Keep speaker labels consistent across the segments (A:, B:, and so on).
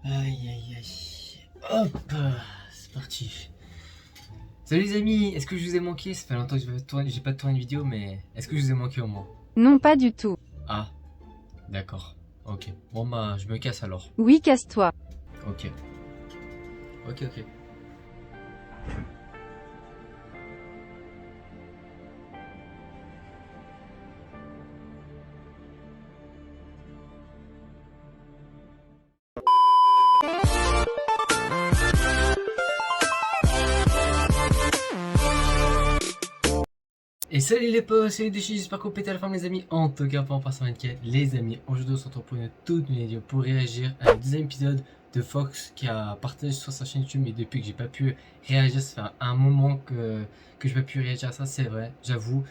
A: Aïe aïe aïe. Hop, c'est parti. Salut les amis, est-ce que je vous ai manqué? Ça fait longtemps que j'ai pas tourné une vidéo, mais est-ce que je vous ai manqué au moins?
B: Non, pas du tout.
A: Ah, d'accord. Ok. Bon bah, je me casse alors.
B: Oui, casse-toi.
A: Ok. Ok. Et salut les potes, salut Déchis, j'espère que vous pétez à la forme les amis. En tout cas, pas en passant 24 les amis. Aujourd'hui, on se retrouve pour une toute nouvelle vidéo pour réagir à un deuxième épisode de Fox qui a partagé sur sa chaîne YouTube. Mais depuis que j'ai pas pu réagir, ça fait un moment que j'ai pas pu réagir à ça, c'est vrai, j'avoue.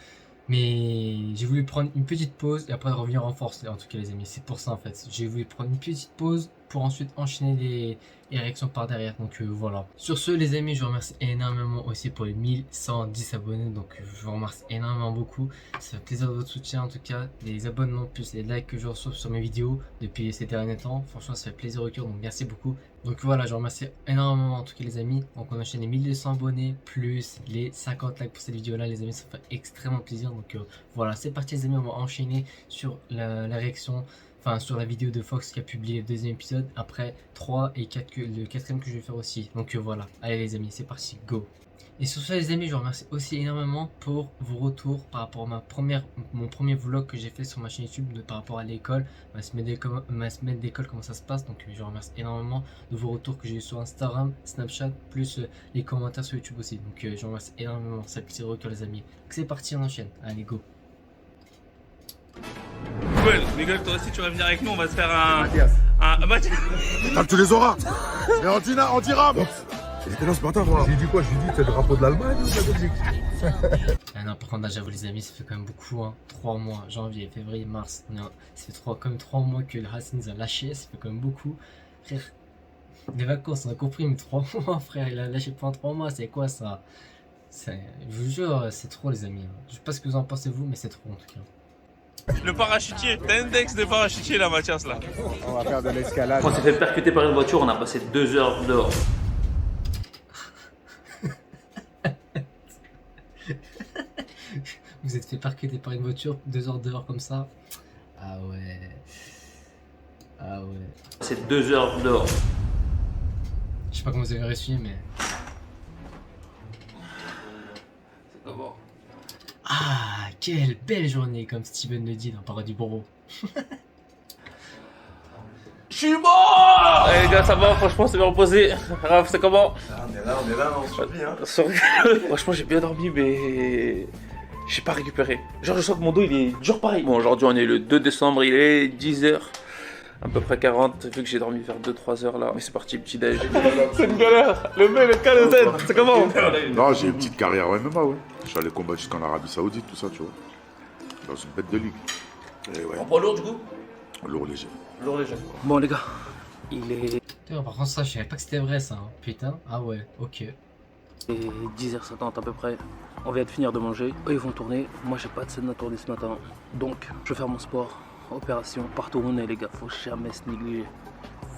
A: Mais j'ai voulu prendre une petite pause et après revenir en force, en tout cas les amis, c'est pour ça en fait. J'ai voulu prendre une petite pause pour ensuite enchaîner les réactions par derrière, donc voilà. Sur ce les amis, je vous remercie énormément aussi pour les 1110 abonnés, donc je vous remercie énormément beaucoup. Ça fait plaisir de votre soutien en tout cas, les abonnements plus les likes que je reçois sur mes vidéos depuis ces derniers temps. Franchement ça fait plaisir au cœur, donc merci beaucoup. Donc voilà, je vous remercie énormément en tout cas les amis. Donc on enchaîne les 1200 abonnés plus les 50 likes pour cette vidéo là les amis, ça fait extrêmement plaisir. Donc voilà, c'est parti les amis, on va enchaîner sur la réaction, enfin sur la vidéo de Fox qui a publié le deuxième épisode, après 3 et 4 le quatrième que je vais faire aussi. Donc voilà, allez les amis, c'est parti, go. Et sur ce les amis, je vous remercie aussi énormément pour vos retours par rapport à mon premier vlog que j'ai fait sur ma chaîne YouTube par rapport à l'école, ma semaine d'école, comment ça se passe. Donc je vous remercie énormément de vos retours que j'ai eu sur Instagram, Snapchat, plus les commentaires sur YouTube aussi. Donc je vous remercie énormément, ça fait plaisir au cœur les amis. Donc c'est parti, on enchaîne, allez go.
C: Cool, Miguel, toi aussi tu vas venir avec nous, on va se faire un...
D: Mathias.
C: Mathias.
D: Comme tu les auras. Mais on dira. J'étais là ce matin, moi. J'ai dit quoi? J'ai dit c'est le drapeau de l'Allemagne ou de la Belgique?
A: Ah non, par contre, là, j'avoue, les amis, ça fait quand même beaucoup, hein. 3 mois, janvier, février, mars. Non, ça fait quand même 3 mois que le Racing nous a lâché, ça fait quand même beaucoup. Frère, des vacances, on a compris, mais 3 mois, frère, il a lâché pendant 3 mois, c'est quoi ça? Je vous jure, c'est trop, les amis. Je sais pas ce que vous en pensez, vous, mais c'est trop, en tout cas.
C: Le parachutier, t'as un index de parachutier là, Mathias là.
D: On va faire de l'escalade.
E: On s'est fait percuter par une voiture, on a passé 2 heures dehors.
A: Vous êtes fait percuter par une voiture 2 heures dehors comme ça? Ah ouais. Ah ouais.
E: C'est 2 heures dehors.
A: Je sais pas comment vous avez réussi, mais...
E: C'est comment?
A: Ah, quelle belle journée, comme Steven le dit dans Paradis Boro.
E: Je suis mort. Eh les gars, ça va, franchement, c'est bien reposé. Raph, c'est comment?
D: On est là, on survit, hein.
E: Franchement, j'ai bien dormi, mais j'ai pas récupéré. Genre, je sens que mon dos, il est toujours pareil. Bon, aujourd'hui, on est le 2 décembre, il est 10h. À peu près 40, vu que j'ai dormi vers 2-3 heures là. Mais c'est parti, petit déj. C'est une galère. Le B, le K, le Z, c'est comment?
D: Non, j'ai une petite carrière au MMA, ouais. Je suis allé combattre jusqu'en Arabie Saoudite, tout ça, tu vois. Dans une bête de ligue. Et ouais,
E: En poids lourd, du coup?
D: lourd léger.
E: Lourd léger. Bon, les gars, il est
A: Putain, par contre, ça, je savais pas que c'était vrai, ça. Hein. Putain, ah ouais, ok.
E: 10h50 à peu près. On vient de finir de manger. Eux, ils vont tourner. Moi, j'ai pas de scène à tourner ce matin. Donc, je vais faire mon sport. Opération. Partout où on est, les gars. Faut jamais se négliger.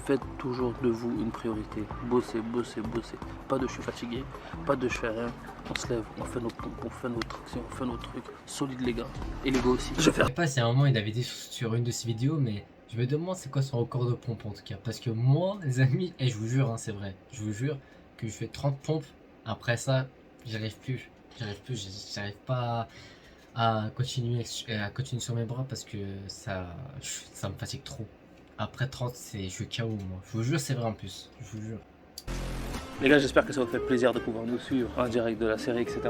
E: Faites toujours de vous une priorité. Bossez, bossez, bossez. Pas de je suis fatigué. Pas de je fais rien. On se lève. On fait nos pompes. On fait nos tractions. On fait nos trucs. Solides, les gars. Et les gars aussi.
A: Je sais pas si à un moment il avait dit sur une de ses vidéos, mais je me demande c'est quoi son record de pompe en tout cas. Parce que moi, les amis, et je vous jure, hein, c'est vrai. Je vous jure que je fais 30 pompes. Après ça, j'arrive plus. J'arrive pas à continuer sur mes bras parce que ça me fatigue trop. Après 30, je suis KO moi. Je vous jure, c'est vrai en plus. Je vous jure.
E: Les gars, j'espère que ça vous fait plaisir de pouvoir nous suivre en direct de la série, etc.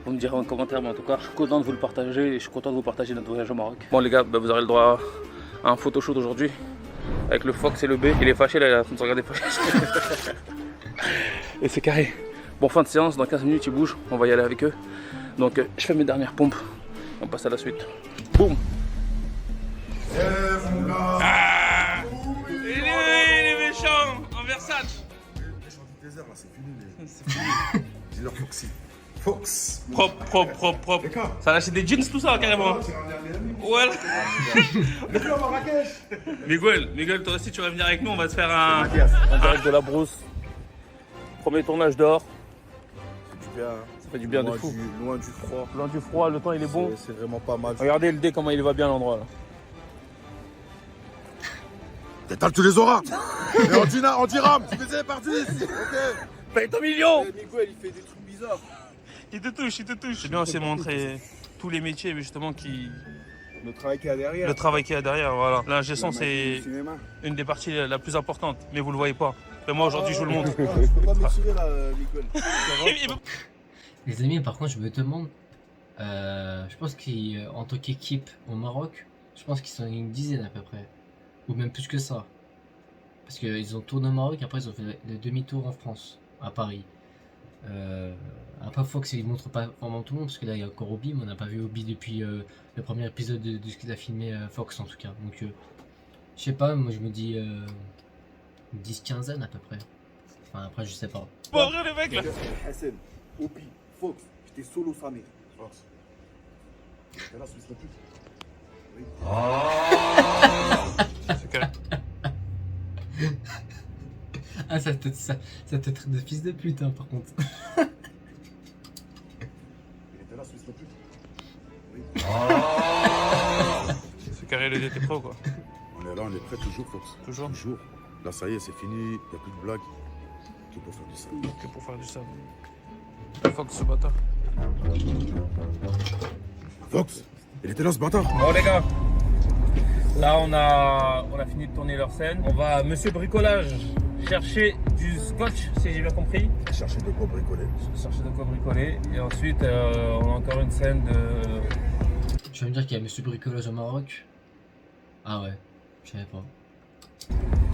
E: Vous me direz en commentaire, mais en tout cas, je suis content de vous le partager et je suis content de vous partager notre voyage au Maroc. Bon les gars, bah, vous aurez le droit à un photoshoot aujourd'hui avec le Fox et le B. Il est fâché là, il est en train de se regarder fâché. Et c'est carré. Bon, fin de séance, dans 15 minutes ils bougent, on va y aller avec eux. Donc je fais mes dernières pompes, on passe à la suite. Boum.
C: Il est méchant en Versace.
D: C'est fini, dis-leur Foxy. Fox.
C: Propre.
D: D'accord.
C: Ça a lâché des jeans tout ça carrément.
D: C'est ramené à mes amis.
C: Ouais.
D: Depuis à Marrakech.
C: Miguel, toi aussi tu vas venir avec nous, on va te faire un.
E: En direct de la brousse. Premier tournage dehors.
D: C'est du bien.
E: Ça fait du bien de fou.
D: Loin du froid.
E: Loin du froid, le temps il est bon.
D: C'est vraiment pas mal.
E: Regardez le dé comment il va bien l'endroit là.
D: T'étales, tu les auras. Et on dira, tu faisais partie ici. Ok.
C: Paye ton million.
D: Miguel, il fait des trucs bizarres.
C: Il te touche. C'est bien aussi de montrer tous les métiers justement qui.
D: Le travail qu'il y a derrière.
C: Le travail qu'il y a derrière, voilà. L'ingé son,
D: La magie
C: c'est
D: du cinéma.
C: une des parties la plus importante, mais vous le voyez pas. Mais moi aujourd'hui je vous le montre.
D: Je peux pas me tirer là, Miguel.
A: Les amis, par contre, je me demande, je pense qu'en tant qu'équipe au Maroc, je pense qu'ils sont une dizaine à peu près, ou même plus que ça. Parce qu'ils ont tourné au Maroc, après ils ont fait le demi-tour en France, à Paris. Après Fox, il montre pas vraiment tout le monde, parce que là il y a encore Obi, mais on n'a pas vu Obi depuis le premier épisode de ce qu'il a filmé Fox en tout cas. Donc je sais pas, moi je me dis 10-15 à peu près. Enfin après je sais pas.
C: Pas vrai le mec là.
D: Hassan, Opi, Fox, j'étais solo Samir. Fox. T'es là, Suisse la pute.
C: C'est carré.
A: Ah ça te traite de fils de pute hein, par contre.
D: Il était là, Suisse la pute.
C: C'est carré le DT Pro quoi.
D: On est là, on est prêt toujours, Fox.
C: Toujours.
D: Toujours. Là, ça y est, c'est fini, il n'y a plus de blagues. Tout pour faire du sale.
C: Que pour faire du sable. Fox ce bâtard.
D: Fox, il était là, ce bâtard.
E: Bon les gars, là on a fini de tourner leur scène. On va Monsieur Bricolage chercher du scotch si j'ai bien compris.
D: Chercher de quoi bricoler.
E: Chercher de quoi bricoler. Et ensuite on a encore une scène de...
A: Tu vas me dire qu'il y a Monsieur Bricolage au Maroc? Ah ouais, je savais pas.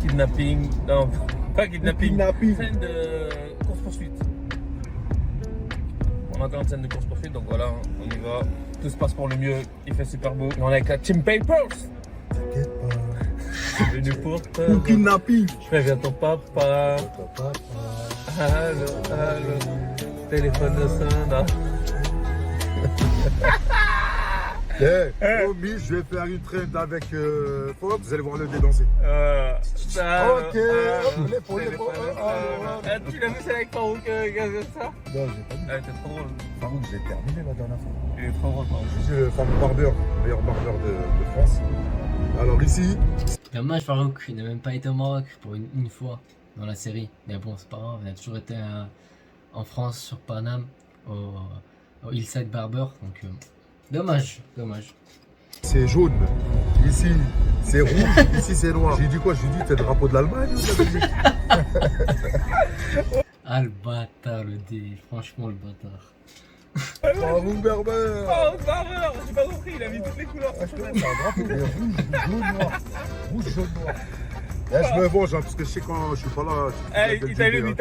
E: Kidnapping. Non, pas kidnapping.
D: Kidnapping.
E: Scène de course-poursuite. On a encore une scène de course-poursuite, donc voilà, on y va. Tout se passe pour le mieux, il fait super beau. On est avec la Team Papers.
D: T'inquiète pas.
E: Je suis venu pour te...
D: Ou kidnapping.
E: Je préviens ton papa. Allô, téléphone de sonne.
D: Promis, je vais faire une trend avec Fox, vous allez voir le dé danser. Ok,
E: Tu l'as vu celle avec Farouk ça?
D: Non, j'ai pas vu.
E: Elle était trop drôle.
D: Farouk, j'ai terminé la dernière fois.
E: Il est trop drôle, Farouk.
D: Je suis le fameux barbeur, meilleur barbeur de France. Alors ici,
A: Dommage Farouk, il n'a même pas été au Maroc pour une fois dans la série. Mais bon, c'est pas grave, il a toujours été en France, sur Paname, au Hillside Barber. Donc dommage.
D: c'est jaune. Ici, c'est rouge. Ici, c'est noir. J'ai dit quoi? J'ai dit, c'est le drapeau de l'Allemagne ou de la Belgique?
A: Ah le bâtard, le dé, franchement le bâtard.
D: Farouk Berber.
E: Oh, Barber, j'ai pas compris, il a mis toutes les couleurs.
D: C'est un drapeau, mais rouge, jaune, noir. Rouge, jaune, noir. Je me venge, hein, parce que je sais quand je suis pas là.
E: Il t'allume.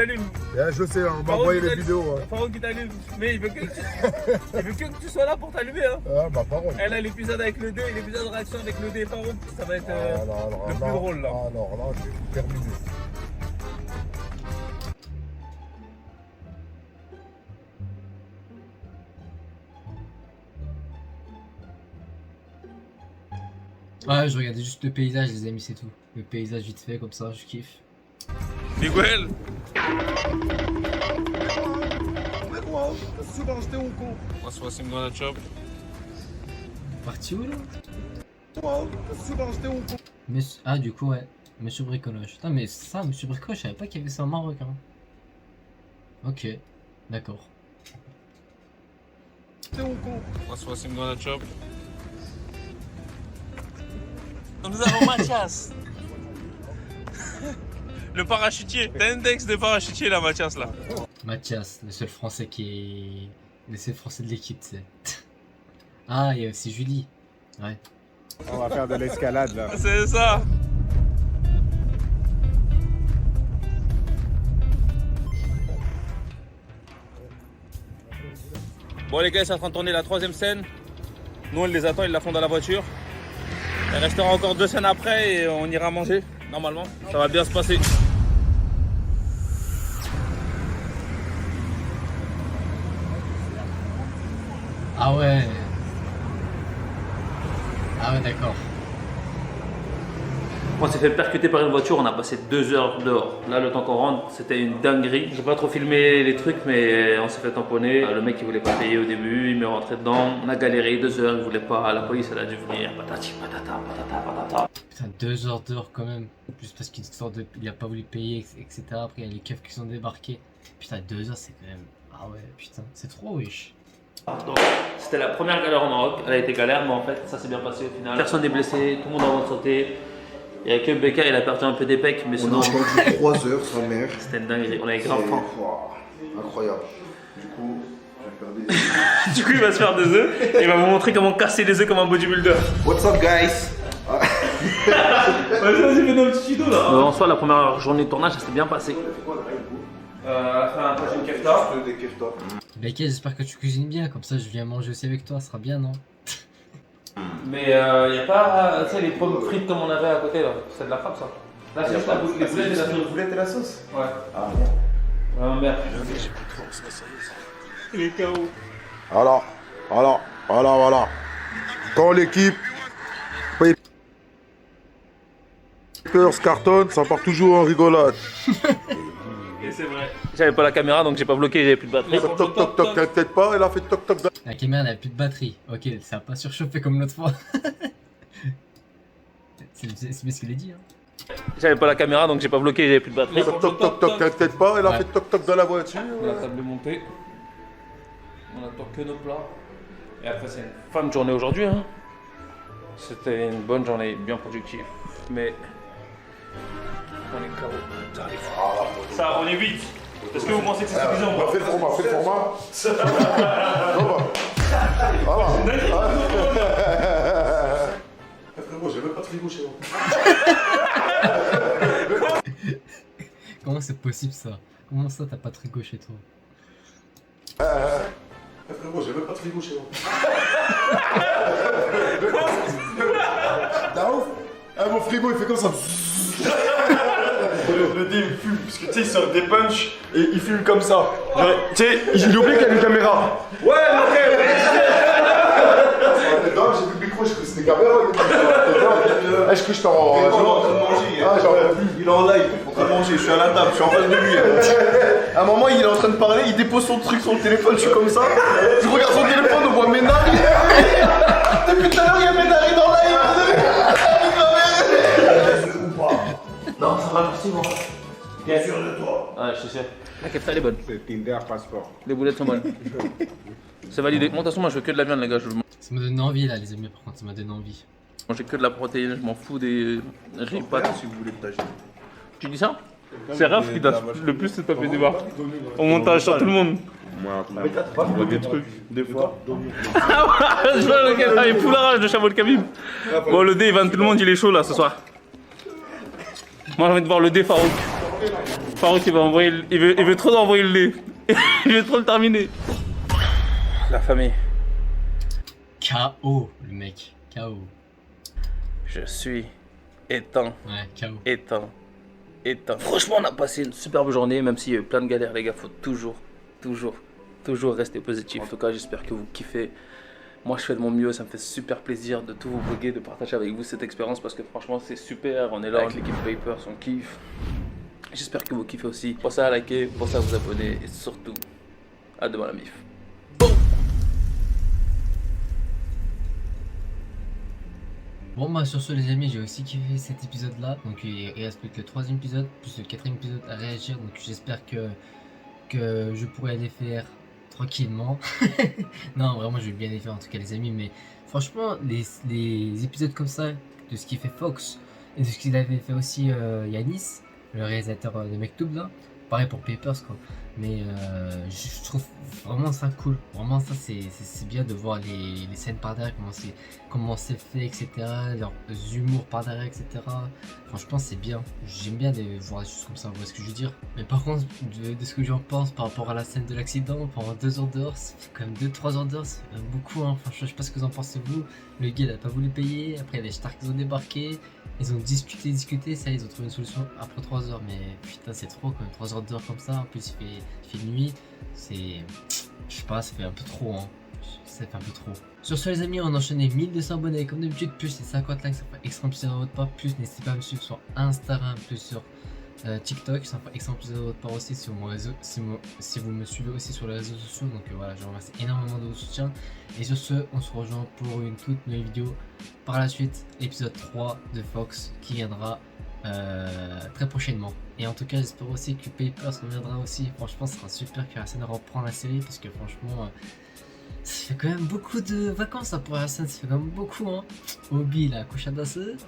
D: Je sais, on m'a envoyé les vidéos. Hein.
E: Farouk, il t'allume. Mais il veut que tu sois là pour t'allumer. Hein.
D: Ah, ma parole.
E: Elle a l'épisode avec le dé et l'épisode de réaction avec le dé et Farouk. Ça va être le plus drôle là.
D: Alors là, je vais tout terminer.
A: Ouais, je regardais juste le paysage, les amis, c'est tout. Le paysage vite fait, comme ça, je kiffe.
C: Miguel. What's in gonna chop?
A: Parti où là? Ah, du coup, ouais. Monsieur Bricolage. Putain, mais ça, Monsieur Bricolage, je savais pas qu'il y avait ça au Maroc. Hein. Ok, d'accord.
C: What's in gonna chop? Nous avons Mathias. Le parachutier. T'as un index de parachutier là, Mathias là.
A: Mathias, le seul français qui est. Le seul français de l'équipe, tu sais. Ah, il y a aussi Julie. Ouais.
F: On va faire de l'escalade là.
C: C'est ça.
E: Bon les gars, ils sont en train de tourner la troisième scène. Nous on les attend, ils la font dans la voiture. Il restera encore 2 scènes après et on ira manger. Normalement, ça va bien se passer.
A: Ah ouais. Ah ouais, d'accord.
E: On s'est fait percuter par une voiture, on a passé 2 heures dehors. Là, le temps qu'on rentre, c'était une dinguerie. J'ai pas trop filmé les trucs, mais on s'est fait tamponner. Le mec, il voulait pas payer au début, il m'est rentré dedans. On a galéré 2 heures, il voulait pas. La police, elle a dû venir. Patati, patata, patata, patata.
A: Putain, 2 heures dehors quand même. Juste parce qu'il a pas voulu payer, etc. Après, il y a les keufs qui sont débarqués. Putain, 2 heures, c'est quand même. Ah ouais, putain, c'est trop wesh.
E: Donc, c'était la première galère au Maroc. Elle a été galère, mais en fait, ça s'est bien passé au final. Personne n'est blessé, tout le monde a envie de sauter. Il n'y a que Becca, il a perdu un peu des pecs, mais sinon.
G: On a entendu 3 heures, sa mère.
E: C'était une dinguerie, on avait grave faim.
G: Incroyable. Du coup, je vais faire des.
E: Du coup, il va se faire des œufs et il va vous montrer comment casser les œufs comme un bodybuilder.
G: What's up, guys?
E: Vas-y, fais un petit tuto là. En soi, la première journée de tournage, ça s'est bien passé. Elle a fait un tagine kefta.
G: Des kefta.
A: Becca, j'espère que tu cuisines bien. Comme ça, je viens manger aussi avec toi. Ça sera bien, non?
E: Mais il n'y a pas, tu sais, les pommes frites comme on avait à côté là. C'est de la frappe ça. Là, c'est juste la boulettes et la sauce.
G: Boulettes et la sauce?
E: Ouais.
G: Ah bon.
E: Ouais, merde.
G: J'ai plus de force, là, ça y est.
E: Il est KO.
D: Voilà. Quand l'équipe Papers cartonne, ça part toujours en rigolade.
E: Et c'est vrai. J'avais pas la caméra donc j'ai pas bloqué, j'avais plus de batterie.
D: Toc toc toc, t'inquiète pas, elle a fait toc toc.
A: La caméra n'avait plus de batterie. Ok, ça a pas surchauffé comme l'autre fois. c'est bien ce qu'il a dit. Hein.
E: J'avais pas la caméra donc j'ai pas bloqué, j'avais plus de batterie.
D: Toc toc toc, t'inquiète pas, elle a
A: Ouais.
D: fait toc toc dans la voiture.
E: La table est montée. On attend que nos plats. Et après c'est une fin de journée aujourd'hui. Hein. C'était une bonne journée, bien productive. Mais on est KO. Ça, on est vite. Est-ce que vous pensez que c'est suffisant?
D: Fais le format. Frérot, j'ai même pas de frigo chez moi.
A: Comment c'est possible ça? Comment ça t'as pas de frigo chez toi?
D: Frérot, j'ai même pas de frigo chez moi. T'as ouf? Mon frigo il fait comme ça.
F: Le dé il fume, parce que tu sais, il sort des punchs et il fume comme ça. Genre, tu sais, il oublie qu'il y a une caméra. Ouais, mon frère!
D: Non, j'ai vu le micro, je cru que c'était caméra. Je cru que j'étais en.
F: Il est en live, en train de manger, je suis à la table, je suis en face de lui. À un moment, il est en train de parler, il dépose son truc sur le téléphone, je suis comme ça. Je regarde son téléphone, on voit Ménard. Depuis tout à l'heure, il y a Ménard dans le live.
E: Non, ça va, merci moi.
G: Bien sûr de toi.
E: Ouais, je suis sûr. La kefta elle est bonne.
G: C'est Tinder passeport.
E: Les boulettes sont bonnes. C'est validé. Moi, de toute façon, moi je veux que de la viande, les gars. Je veux
A: Ça m'a donné envie là, les amis. Par contre, ça m'a donné envie.
E: manger que de la protéine. Je m'en fous des riz, pâtes.
G: Si vous voulez le tagine.
E: Tu dis ça? C'est Raph qui t'a le plus se taper des barres. Au montage sur tout le monde.
G: Moi, on voit des trucs, des fois.
E: Je vois le gars, il fout la rage de Chabot Khabib. Bon, le dé, il vanne tout le monde, il est chaud là ce soir. Moi, j'ai envie de voir le dé Farouk. Farouk, il va envoyer, il veut trop envoyer le dé. Il veut trop le terminer. La famille.
A: KO, le mec. KO.
E: Je suis éteint.
A: Ouais, KO.
E: Éteint. Franchement, on a passé une superbe journée, même s'il y a eu plein de galères, les gars. Faut toujours rester positif. En tout cas, j'espère que vous kiffez. Moi, je fais de mon mieux. Ça me fait super plaisir de tout vous vloguer, de partager avec vous cette expérience parce que franchement, c'est super. On est là avec l'équipe Papers, on kiffe. J'espère que vous kiffez aussi. Pensez à liker, pensez à vous abonner et surtout, à demain la MIF.
A: Bon bah sur ce les amis, j'ai aussi kiffé cet épisode là. Donc il reste plus que le 3e épisode, plus le 4e épisode à réagir. Donc j'espère que je pourrai les faire tranquillement. Non vraiment je vais bien les faire en tout cas les amis. Mais franchement les épisodes comme ça, de ce qu'il fait Fox et de ce qu'il avait fait aussi Yanis, le réalisateur de Mektoub là. Pareil pour Papers quoi. Mais je trouve vraiment ça cool. Vraiment ça c'est bien de voir les scènes par derrière, comment c'est fait, etc. Leurs humours par derrière, etc. Franchement c'est bien. J'aime bien voir des choses comme ça, vous voyez ce que je veux dire. Mais par contre de ce que j'en pense par rapport à la scène de l'accident, pendant 2 heures dehors, ça fait quand même 2-3 heures dehors, c'est quand même beaucoup hein. Franchement je sais pas ce que vous en pensez vous. Le gars il a pas voulu payer, après les Starks ils ont débarqué. Ils ont discuté, ça ils ont trouvé une solution après 3 heures, mais putain c'est trop quand même, 3 heures d'heure comme ça, en plus il fait nuit, c'est, je sais pas, ça fait un peu trop hein. ça fait un peu trop. Sur ce les amis, on a enchaîné 1200 abonnés comme d'habitude, plus les 50 likes, ça fait extrêmement plaisir de votre part. Plus n'hésitez pas à me suivre sur Instagram, plus sur TikTok, ça me fait extrêmement plaisir de votre part aussi si vous me suivez aussi sur les réseaux sociaux. Donc voilà, je vous remercie énormément de votre soutien. Et sur ce, on se rejoint pour une toute nouvelle vidéo par la suite, épisode 3 de Fox qui viendra très prochainement. Et en tout cas, j'espère aussi que Papers reviendra aussi. Franchement, ce sera super que Hassan reprend la série parce que franchement, ça fait quand même beaucoup de vacances là pour Hassan. Ça fait quand même beaucoup. Hein. Obi, il a accouché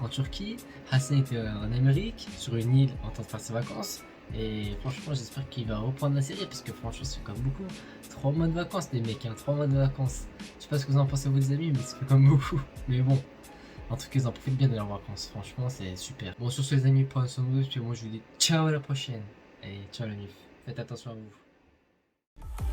A: en Turquie. Hassan était en Amérique, sur une île en train de faire ses vacances. Et franchement, j'espère qu'il va reprendre la série parce que franchement, ça fait quand même beaucoup. 3 mois de vacances, les mecs, hein, 3 mois de vacances. Je sais pas ce que vous en pensez, vous, amis, mais ça fait quand même beaucoup. Mais bon. En tout cas, ils en profitent bien de leurs vacances. Franchement, c'est super. Bon, sur ce, les amis, prenez soin de vous. Puis moi, je vous dis ciao à la prochaine. Et ciao, la mif. Faites attention à vous.